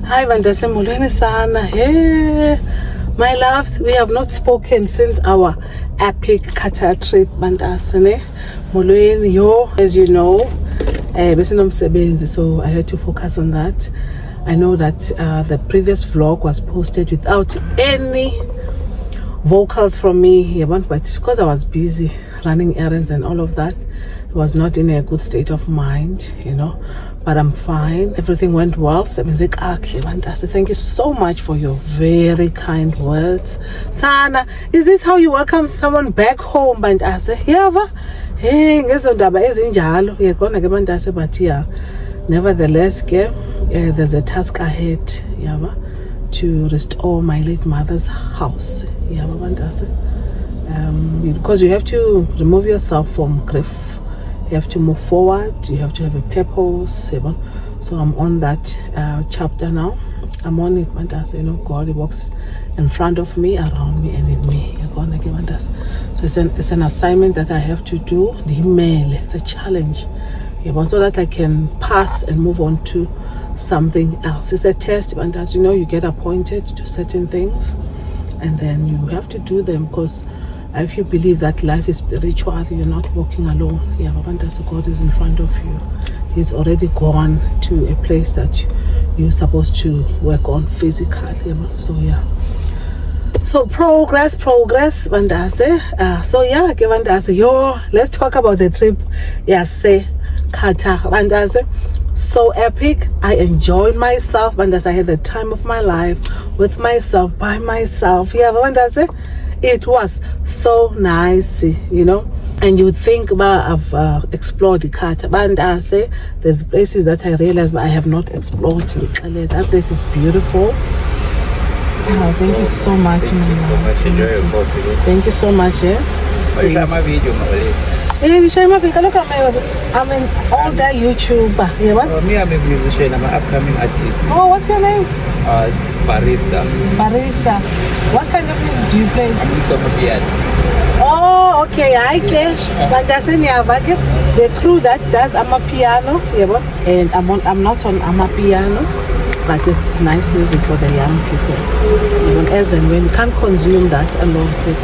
Hi, Vandase molweni sana. Hey, my loves, we have not spoken since our epic Qatar trip, Vandase ne. Molweni yo, as you know, so I had to focus on that. I know that the previous vlog was posted without any vocals from me, but because I was busy running errands and all of that, I was not in a good state of mind, but I'm fine. Everything went well. Thank you so much for your very kind words. Sana, is this how you welcome someone back home? But hey, but yeah, nevertheless, there's a task ahead, to restore my late mother's house. Because you have to remove yourself from grief. You have to move forward. You have to have a purpose. So I'm on that chapter now. I'm on it. God walks in front of me, around me, and in me. So it's an assignment that I have to do. It's a challenge. So that I can pass and move on to something else. It's a test, and as you know, you get appointed to certain things, and then you have to do them, because if you believe that life is spiritual, you're not walking alone. God is in front of you. He's already gone to a place that you're supposed to work on physically. So progress, Vandase. Let's talk about the trip. Qatar, Vandase. So epic. I enjoyed myself, Vandase. I had the time of my life with myself, by myself. Vandase. It was so nice, and you think I've explored the Qatar, Vandase. There's places that I realized but I have not explored. That place is beautiful. Thank you so much. Thank you so much. Enjoy your coffee. Thank you so much. My video, I'm in all that YouTuber. Me, I'm a musician. I'm an upcoming artist. Oh, what's your name? It's Barista. What kind of music do you play? I'm in Soweto piano. Oh, okay. I guess. But that's the crew that does Amapiano, and I'm not on Amapiano, but it's nice music for the young people. Even as and when you can't consume that alone, you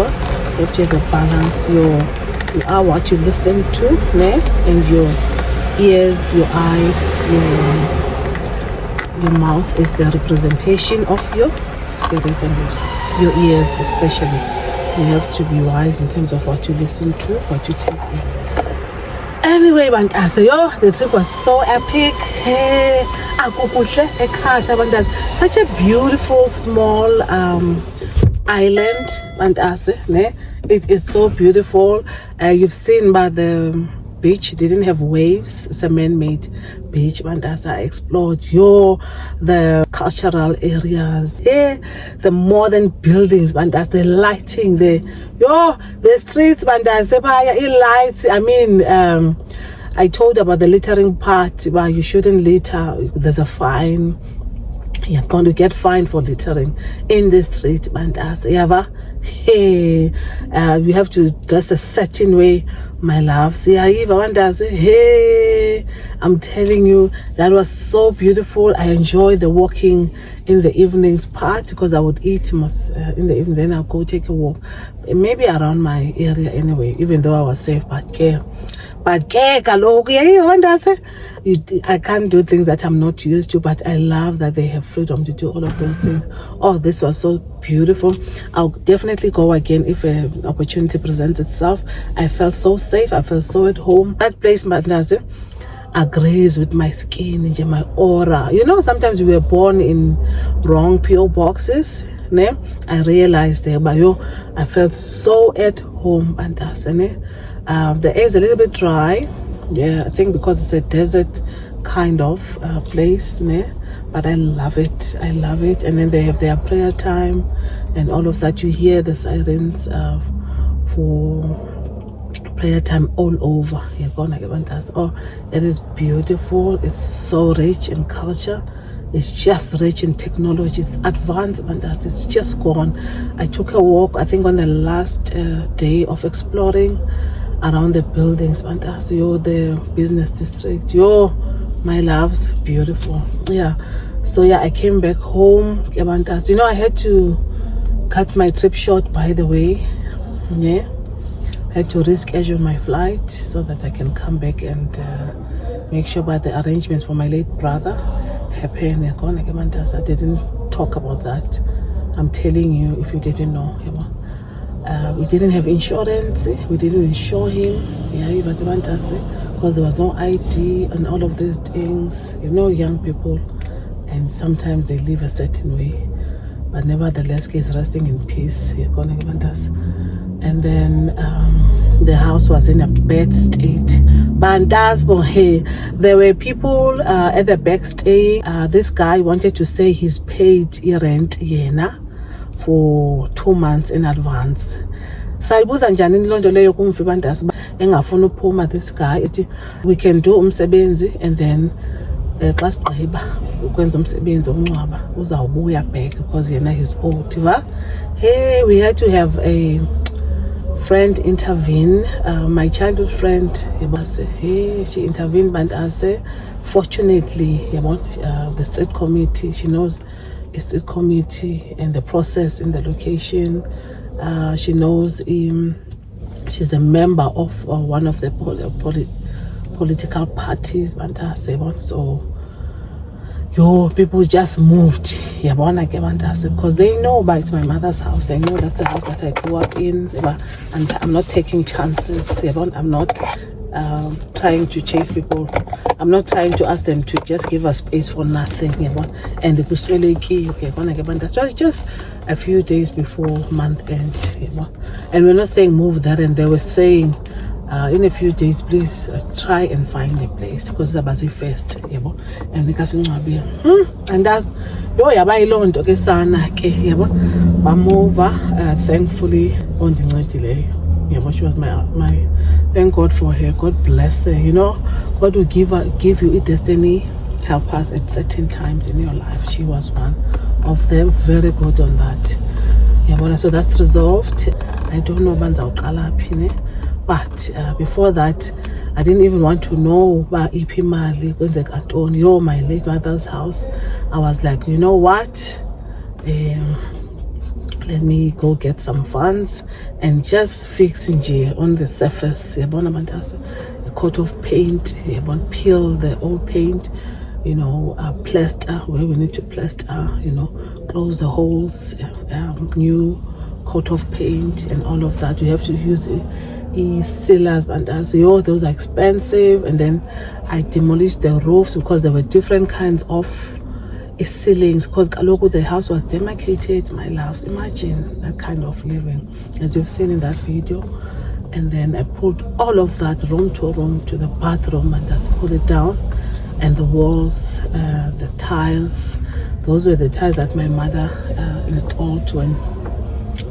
have to have a balance. You are what you listen to, and your ears, your eyes, your mouth is the representation of your spirit, and your ears especially. You have to be wise in terms of what you listen to, what you take in. Anyway, the trip was so epic. Such a beautiful small island, it is so beautiful. You've seen by the beach, it didn't have waves. It's a man-made beach. I explored the cultural areas, the modern buildings, the lighting, the streets, lights. I told about the littering part, but you shouldn't litter. There's a fine. You're going to get fined for littering in the street, you have to dress a certain way, my loves. I'm telling you, that was so beautiful. I enjoyed the walking in the evenings part, because I would eat in the evening, then I'll go take a walk, maybe around my area anyway, even though I was safe. I can't do things that I'm not used to, but I love that they have freedom to do all of those things. Oh, this was so beautiful. I'll definitely go again if an opportunity presents itself. I felt so safe. I felt so at home. That place, agrees with my skin and my aura. Sometimes we were born in wrong PO boxes. I realized I felt so at home, and the air is a little bit dry. I think because it's a desert kind of place, but I love it. And then they have their prayer time and all of that. You hear the sirens for prayer time all over. Oh, it is beautiful. It's so rich in culture. It's just rich in technology. It's advanced, and it's just gone. I took a walk, I think, on the last day of exploring around the buildings, and the business district. My loves, beautiful. Yeah. So yeah, I came back home. I had to cut my trip short, by the way. Yeah. I had to reschedule my flight so that I can come back and make sure about the arrangements for my late brother happen. I didn't talk about that. I'm telling you, if you didn't know. We didn't have insurance. We didn't insure him. Because there was no ID and all of these things. Young people, and sometimes they live a certain way. But nevertheless, he's resting in peace. And then the house was in a bad state. There were people at the back staying. This guy wanted to say he's paid rent for 2 months in advance. Sayibuza njani inlondo leyo kumva bandasi engafuna uphuma. This guy we can do umsebenzi and then xa sigqiba ukwenza umsebenzi omncwaba uzawubuya back because he's old. We had to have a friend intervene, my childhood friend. She intervened, but fortunately, the street committee, she knows the street committee and the process in the location. She knows she's a member of one of the political parties, so people just moved because they know, but it's my mother's house. They know that's the house that I grew up in, and I'm not taking chances. I'm not trying to chase people. I'm not trying to ask them to just give us space for nothing. And it was really key. So it's just a few days before month end. And we're not saying move there, and they were saying in a few days, please try and find a place because it's a first, and and that's okay, sana thankfully on the delay. She was my thank God for her. God bless her. God will give you a destiny help us at certain times in your life. She was one of them. Very good on that. So that's resolved. I don't know but before that, I didn't even want to know about EP Mali when they got on my late mother's house. I was like, you know what? Let me go get some funds and just fix on the surface. A coat of paint, peel the old paint, plaster where we need to plaster, close the holes, new coat of paint and all of that. We have to use sealers, and those are expensive. And then I demolished the roofs because there were different kinds of ceilings because the house was demarcated, my loves. Imagine that kind of living as you've seen in that video. And then I pulled all of that room to the bathroom and just pulled it down. And the walls, the tiles, those were the tiles that my mother installed when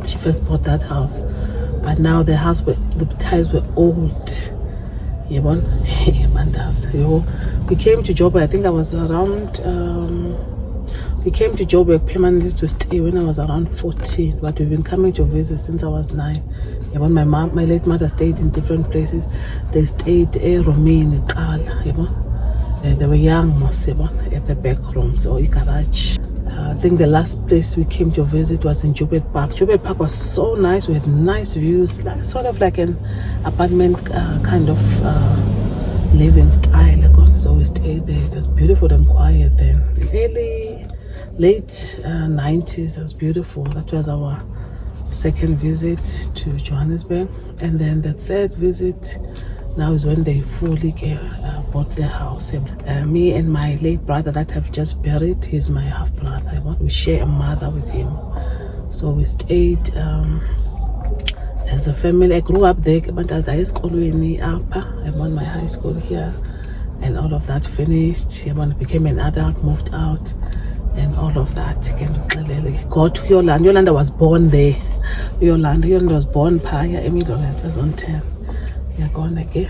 she first bought that house. But now the tiles were old. We came to Joburg, I think I was around, we came to Joburg permanently to stay when I was around 14. But we've been coming to visit since I was 9. My late mother stayed in different places. They stayed in Romaine, they were young, at the back room, so garage. I think the last place we came to visit was in Joburg Park. Joburg Park was so nice with nice views, sort of like an apartment kind of living style. So we stayed there. It was beautiful and quiet then. Late 90s, it was beautiful. That was our second visit to Johannesburg. And then the third visit now is when they fully bought their house. Me and my late brother that I've just buried, he's my half brother. We share a mother with him. So we stayed as a family. I grew up there, but as I school in Upper, I went my high school here, and all of that finished. I became an adult, moved out, and all of that. Got to Yolanda. Yolanda was born there. Yolanda was born Paya Emidolens on 10.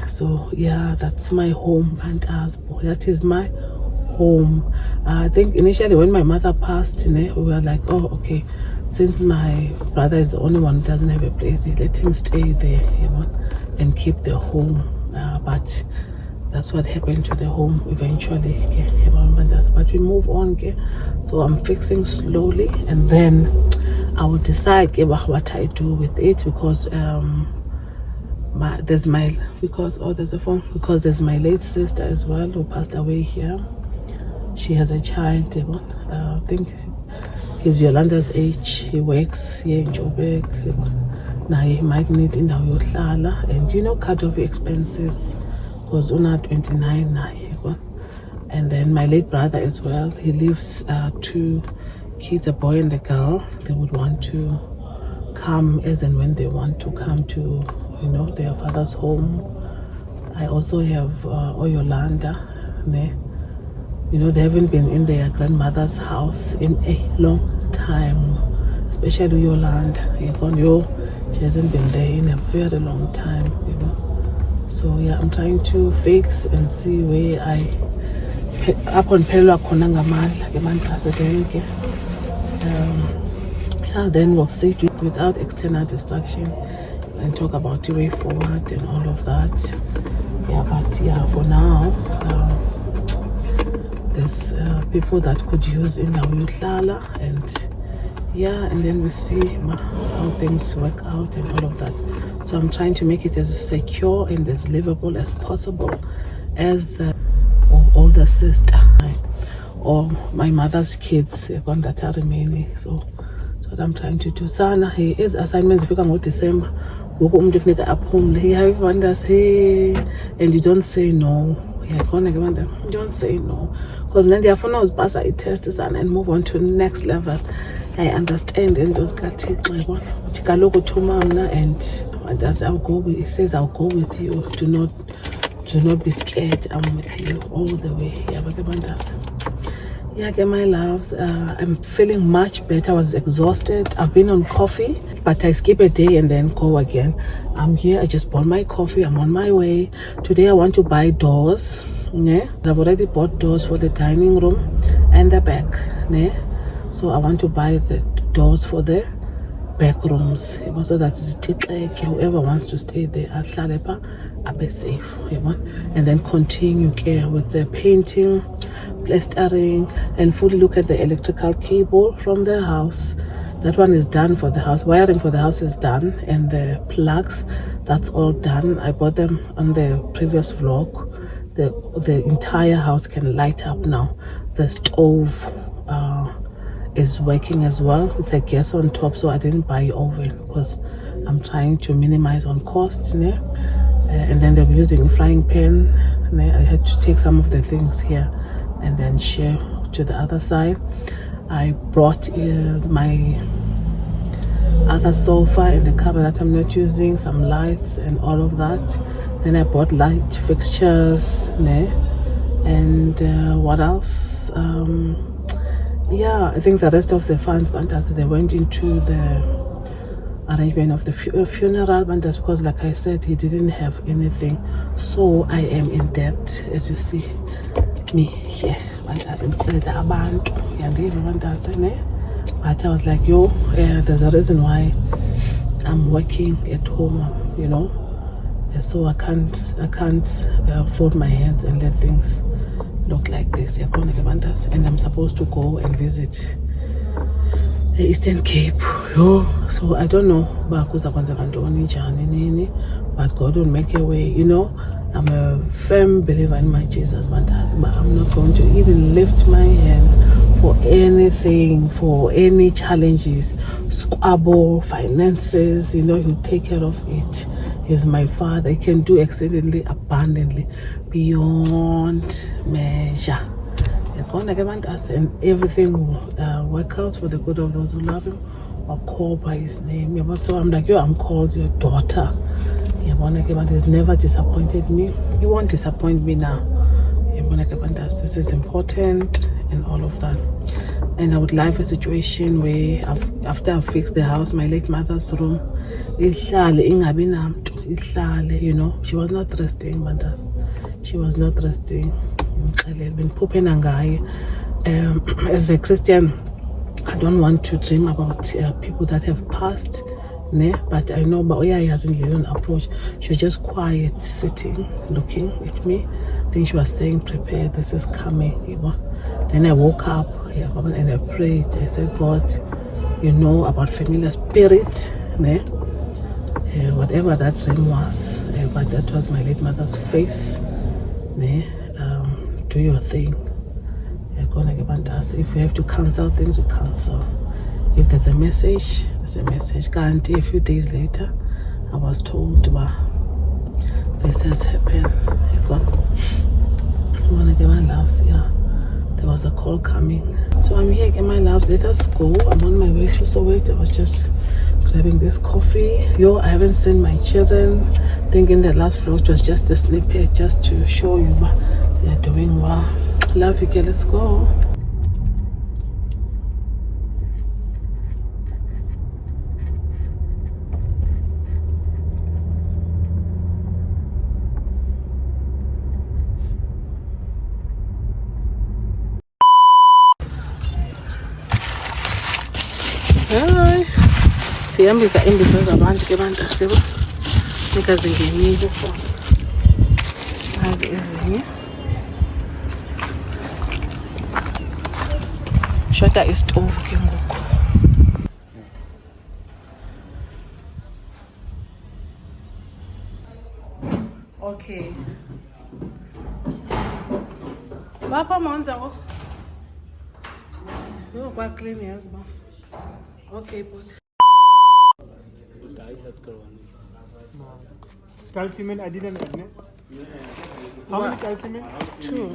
So yeah, that's my home, and that is my home. I think initially when my mother passed, we were like, oh, okay, since my brother is the only one who doesn't have a place, they let him stay there, and keep the home. But that's what happened to the home eventually. But we move on. So I'm fixing slowly, and then I will decide what I do with it, because there's my late sister as well who passed away here. She has a child. I think he's Yolanda's age. He works here in Joburg. Now he might need in yohlala, and cut off the expenses, because una 29 now. And then my late brother as well. He leaves 2 kids, a boy and a girl. They would want to come as and when they want to come to their father's home. I also have Yolanda. They haven't been in their grandmother's house in a long time, especially Yolanda. She hasn't been there in a very long time. So yeah, I'm trying to fix and see where I upon Pelwa Konanga then we'll sit without external distraction and talk about the way forward and all of that. But for now, there's people that could use in Nauyutlala, and then we see how things work out and all of that. So I'm trying to make it as secure and as livable as possible as the older sister or my mother's kids that are remaining. So that's what I'm trying to do. Sana, hey, his assignments if you December. Hey, and you don't say no. You don't say no. Because when they are for pass a test and move on to the next level. I understand, and those got it. And I'll go with, it says I'll go with you. Do not be scared. I'm with you all the way. My loves, I'm feeling much better. I was exhausted. I've been on coffee, but I skip a day and then go again. I'm here. I just bought my coffee. I'm on my way. Today I want to buy doors. I've already bought doors for the dining room and the back. So I want to buy the doors for the back rooms, so that whoever wants to stay there I'll be safe, and then continue with the painting, plastering, and fully look at the electrical cable from the house. That one is done for the house. Wiring for the house is done, and the plugs, that's all done. I bought them on the previous vlog. The entire house can light up now. The stove is working as well. It's a gas on top, so I didn't buy oven because I'm trying to minimize on costs. And then they were using a frying pan. I had to take some of the things here and then share to the other side. I brought my other sofa and the cupboard that I'm not using, some lights and all of that. Then I bought light fixtures, and what else? I think the rest of the funds, they went into the arrangement of the funeral, because like I said, he didn't have anything. So I am in debt, as you see me here. But I was like, there's a reason why I'm working at home, so I can't fold my hands and let things look like this. And I'm supposed to go and visit the Eastern Cape. So I don't know, but God will make a way. I'm a firm believer in my Jesus, but I'm not going to even lift my hands for anything, for any challenges, squabble, finances. He'll take care of it. He's my Father. He can do exceedingly abundantly beyond measure. And everything will work out for the good of those who love him or call by his name. So I'm like, I'm called your daughter. He's never disappointed me. He won't disappoint me now. This is important and all of that. And I would like a situation where after I fix the house, my late mother's room, she was not resting, she was not resting. As a Christian, I don't want to dream about people that have passed, ne? But I know Baoya hasn't let an approach. She was just quiet, sitting, looking at me. Then she was saying, "Prepare, this is coming." Then I woke up and I prayed. I said, "God, you know about familiar spirit, ne? Whatever that dream was, but that was my late mother's face, ne? Do your thing." If we have to cancel things, we cancel. If there's a message, there's a message. A few days later, I was told, this has happened. There was a call coming. So I'm here, get my loves. Let us go. I'm on my way to Soweto. I was just grabbing this coffee. I haven't seen my children. Thinking the last vlog was just a snippet, just to show you they're doing well. Love you, girl. Let's go. Hi. Sihambisa imbiza zabantu ke bantu asibo. Nika zingenile so. Nazi ezinye. Shoda istove ke ngoku. Okay. Bapha monza ngo. Yo kwa clean yazi ba. Okay, but Calcium I didn't add. How many calcium? 2.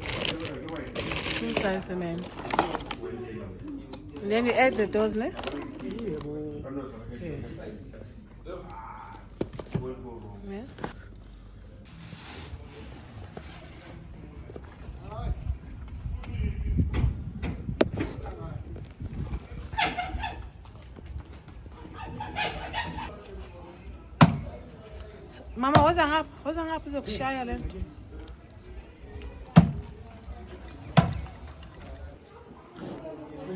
2 size cement. And then you add the dose, ne? Okay. Yeah. Mama, woza ngapha uzokushaya le nto.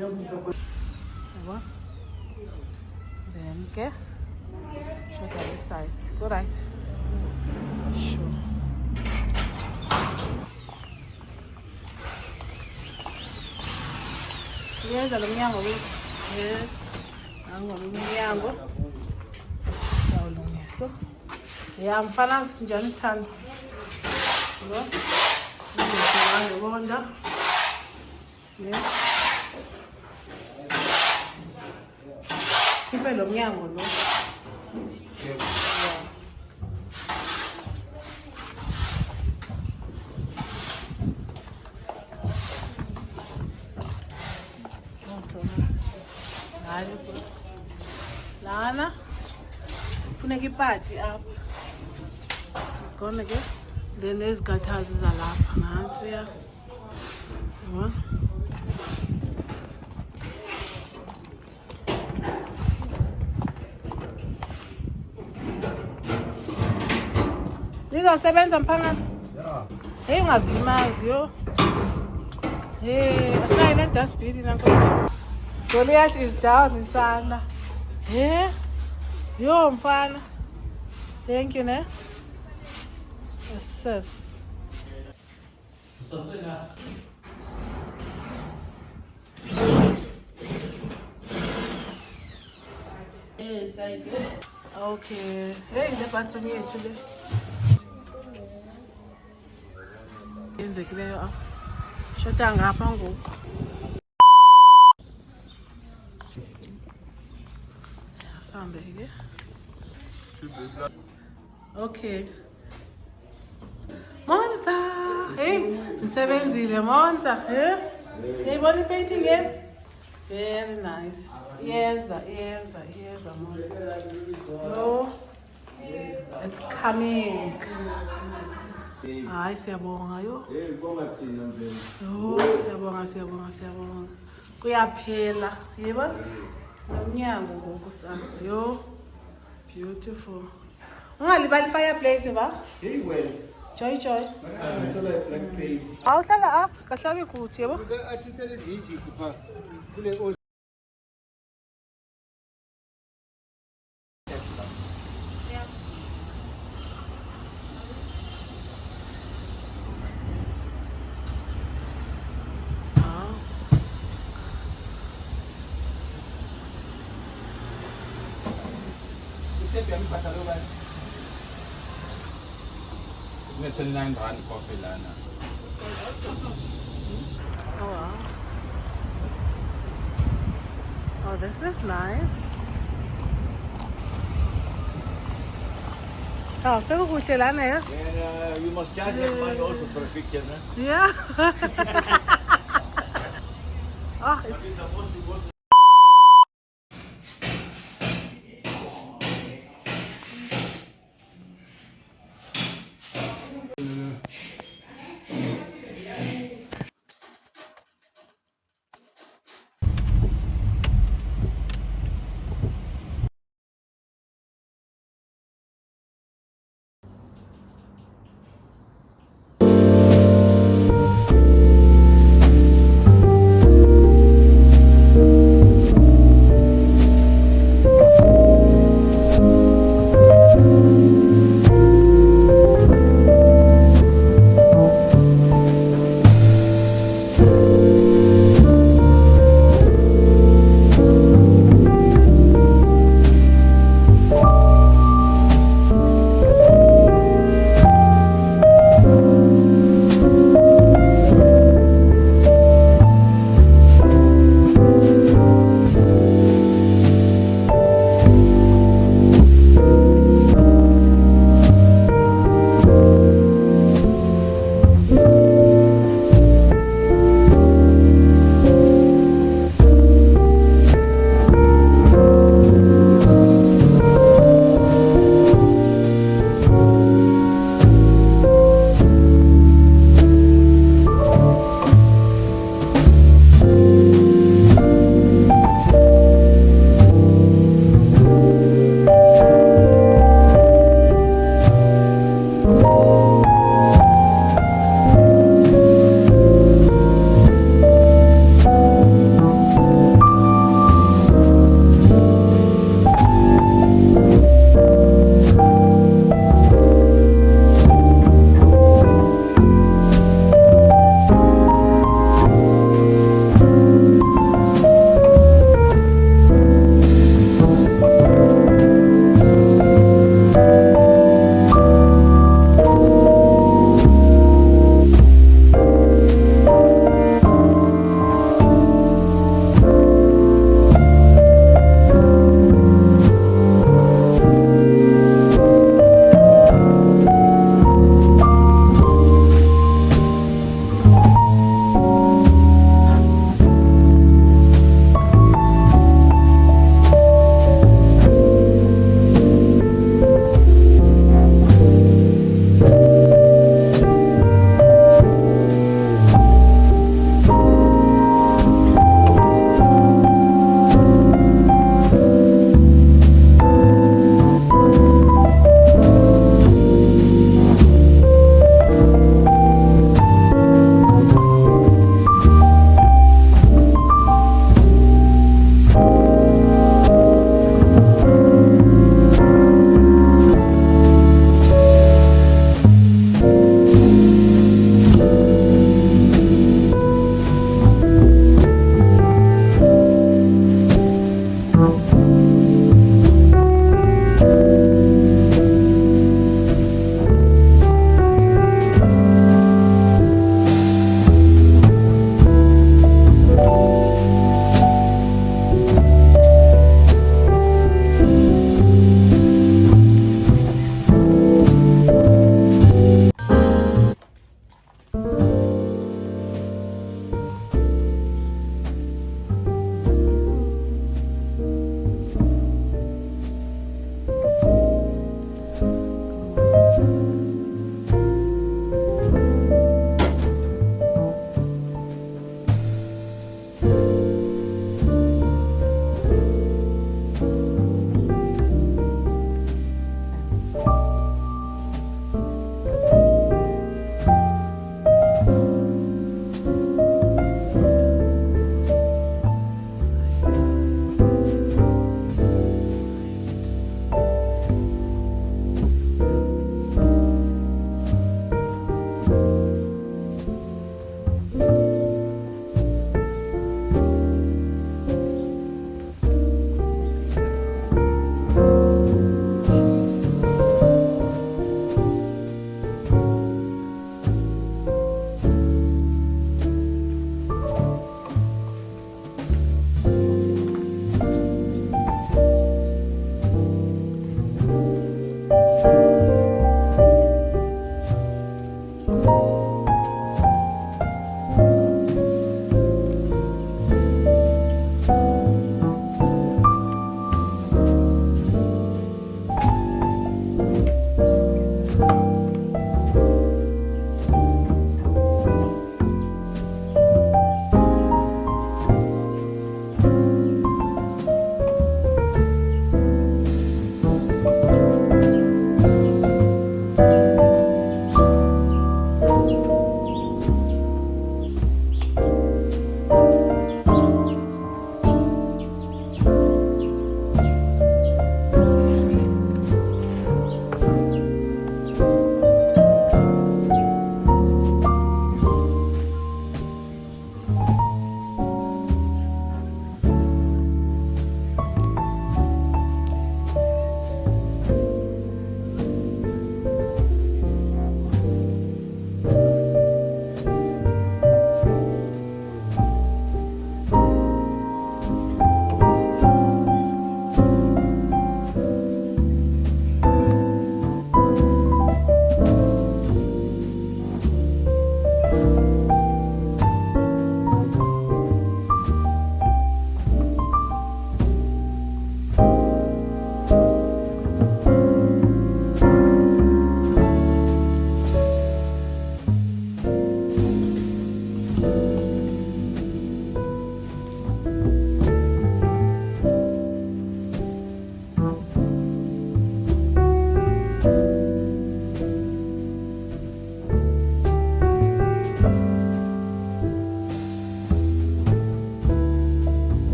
Yabo. Then ke show this side. Go right. Sure. Yenza lo mnyango wethu. Nango lo mnyango. Sawulungisa. Yeah, mfana sinjani sithando. Yebo. Ngiyabonga. Ne. Khiphe lo mnyango lo. Lana funeka ipati apha khona ke then nezikhathazi zalapha nansi ya yebo lizosebenza mphakathi hey ungazilimazi yo hey asinayo ne dustbin nankosi Goliath is down insana. Yeah. Yo, mfana. Thank you, ne? Yes. Yes, I guess. Okay. Hey, the bathroom here today. Yenzekileyo apha. Shota ngapha ngoku. Okay. Monta. Hey, nisebenzile Monta. Hey, body painting game. Very nice. Yes, Monta. Oh, it's coming. Hayi siyabonga yo. Yo, siyabonga. Kuyaphela. Yebo? Sinomnyango ngoku sana. Yo. Beautiful. Ungalibali fireplace ba? Hey, well. Joy Joy. Awuhlala apha, kahlali kuthi yebo. Athisele izijisi pha kule old Nasa 9 rand coffee lana. Oh wow. Oh, this is nice. Oh, so kuhle lana, yes? And you must charge that money also for a picture, no? Yeah. Oh, it's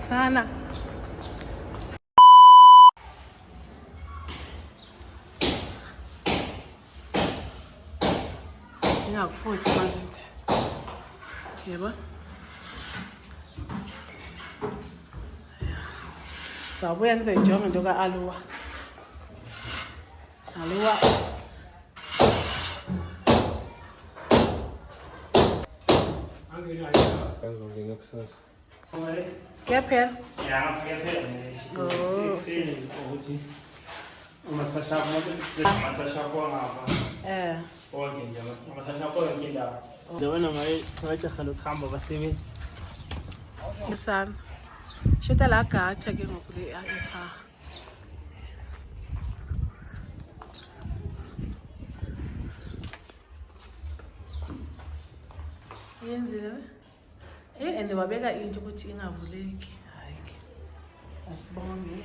Sana. Ingakufuthi manje. Yebo. Sabuya nize ijonge into ka-Aluwa. Aluwa. Kepha? Ja, Sana. Shita la gacha ke ngoku le apha. Yenzile ne? And wabeka into ukuthi ingavuleki. Hayi ke. Asibonge.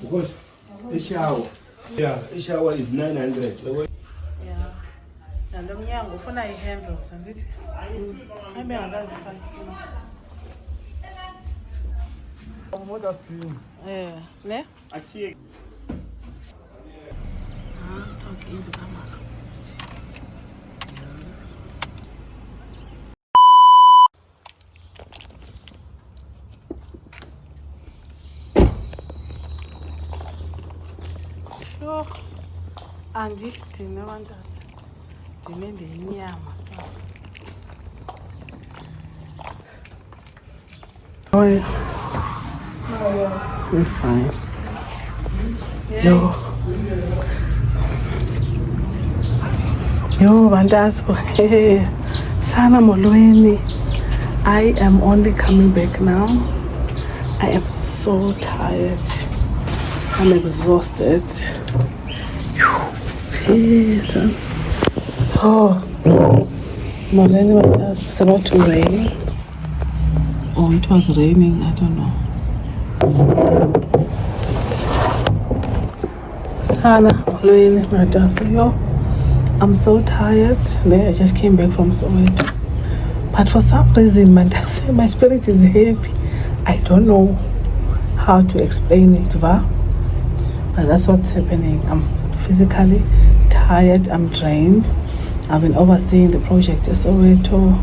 Because the shower, yeah, the shower is 900. Yeah. Nalo mnyango ufuna i-handles andithi. Hayibe ngakazifaki. Ne? aqui. Talk indlu kamama. Sure. Andi thina abantasa. Ndime ndiyinyama sa. Oh yeah. We're fine. Yo. Yo, Bandasbo. Hey, Sana Molweni. I am only coming back now. I am so tired. I'm exhausted. Hey, son. Oh, Molweni Bandasbo. It's about to rain. Oh, it was raining. I don't know. Sana Molweni Bandasbo. Yo. I'm so tired. I just came back from Soweto. But for some reason, my spirit is happy. I don't know how to explain it, but that's what's happening. I'm physically tired. I'm drained. I've been overseeing the project at Soweto,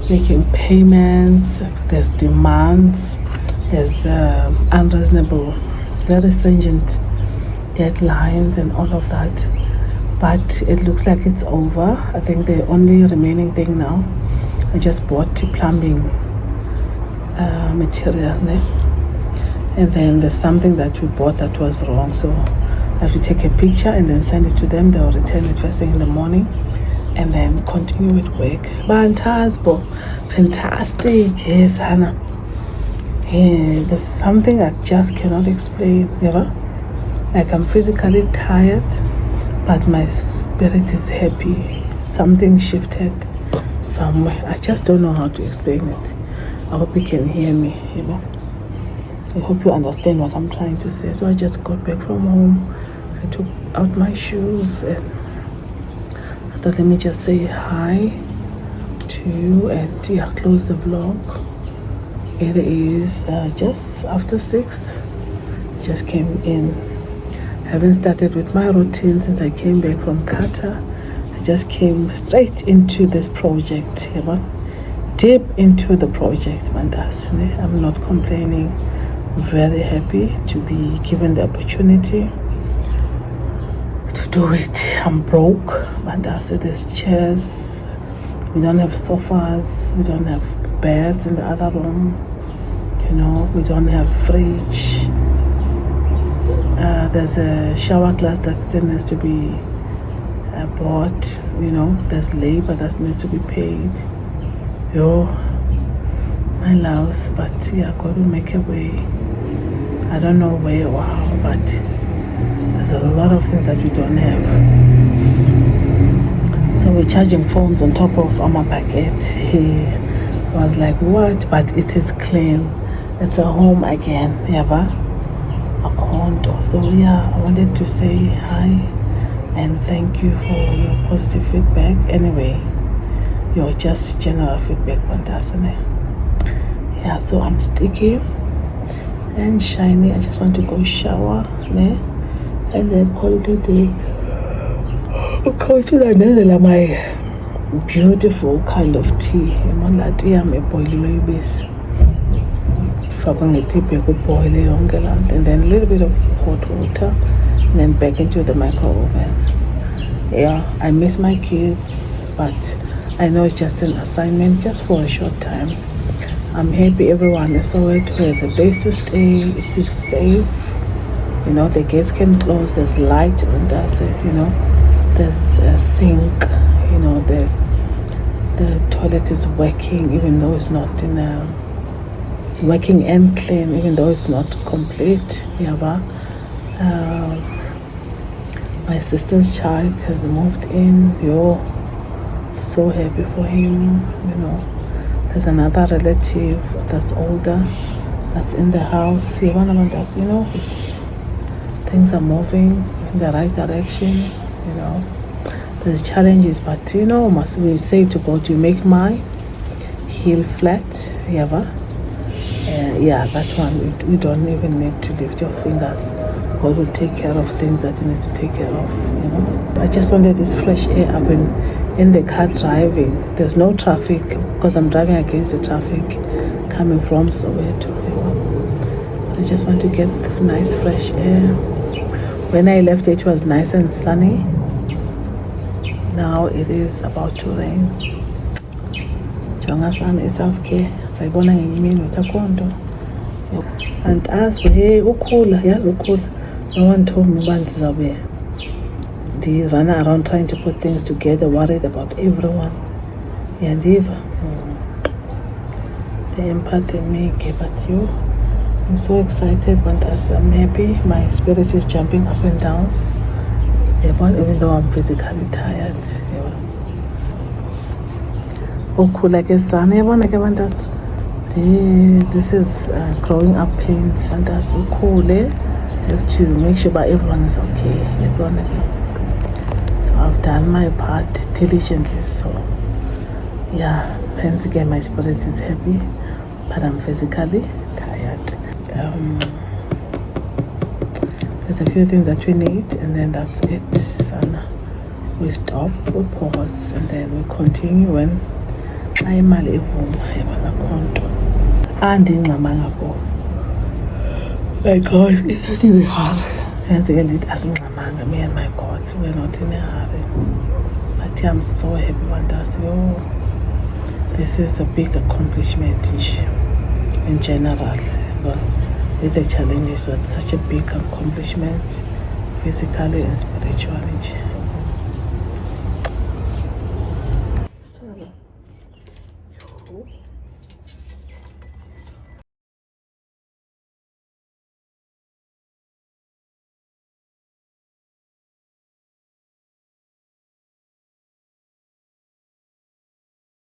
making payments. There's demands. There's unreasonable, very stringent deadlines and all of that. But it looks like it's over. I think the only remaining thing now, I just bought the plumbing material there. And then there's something that we bought that was wrong. So I have to take a picture and then send it to them. They'll return it first thing in the morning and then continue with work. Fantastic. Yes, Hannah. Yeah, there's something I just cannot explain. Never. Like I'm physically tired, but my spirit is happy. Something shifted somewhere. I just don't know how to explain it. I hope you can hear me, I hope you understand what I'm trying to say. So I just got back from home. I took out my shoes and I thought, let me just say hi to you and close the vlog. It is just after 6. Just came in. Haven't started with my routine since I came back from Qatar. I just came straight into this project, deep into the project, Mandas. I'm not complaining. Very happy to be given the opportunity to do it. I'm broke, Mandas. There's chairs. We don't have sofas. We don't have beds in the other room. We don't have fridge. There's a shower glass that still needs to be bought. There's labor that needs to be paid. My loves, but God will make a way. I don't know where or how, but there's a lot of things that we don't have. So we're charging phones on top of our baguette. He was like, what? But it is clean. It's a home again. A condo. So I wanted to say hi and thank you for your positive feedback. Anyway, your just general feedback on that, isn't it? Yeah, so I'm sticky and shiny. I just want to go shower, ne? And then call it a day. Go to the nether my beautiful kind of tea. I'm that tea I'm a boiling base. Fakwe ngetiphe kuboil yonke laa nto, and then a little bit of hot water, and then back into the micro oven. Yeah, I miss my kids, but I know it's just an assignment, just for a short time. I'm happy everyone in Soweto has a place to stay. It is safe. You know, the gates can close. There's light on us. You know, there's a sink. You know, the toilet is working, even though it's not in a. It's working and clean, even though it's not complete. Yeah, my sister's child has moved in. Yo, so happy for him. You know, there's another relative that's older that's in the house. You know, things are moving in the right direction. You know, there's challenges, but you know, must we say to God, you make my heel flat. Yeah, that one, we don't even need to lift your fingers. God will take care of things that He needs to take care of, you know. I just wanted this fresh air. I've been in the car driving. There's no traffic because I'm driving against the traffic coming from Soweto. You know. I just want to get nice fresh air. When I left, it was nice and sunny. Now it is about to rain. Jonga san self-care. Sayibona ngenye imini utakonto. And as hey ukhula, yazi ukhula. No one told me uba ndizawube run around trying to put things together, worried about everyone. Yandiva. The impact they make, but you, I'm so excited, but as I'm happy, my spirit is jumping up and down. Even though I'm physically tired. Ukhula ke sana, yabona ke bantas. This is growing up pains, and as ukhule, you have to make sure that everyone is okay. So I've done my part diligently. So yeah, hence again my spirit is happy, but I'm physically tired. There's a few things that we need, and then that's it. Sana, we stop, we pause, and then we continue when imali ivuma yabona konto andingxamanga ko. My God, it's in a hurry. Hence again, it asingxamanga. Me and my God, we're not in a hurry. But yeah, I'm so happy one does. This is a big accomplishment in general. But with the challenges, but such a big accomplishment, physically and spiritually. So,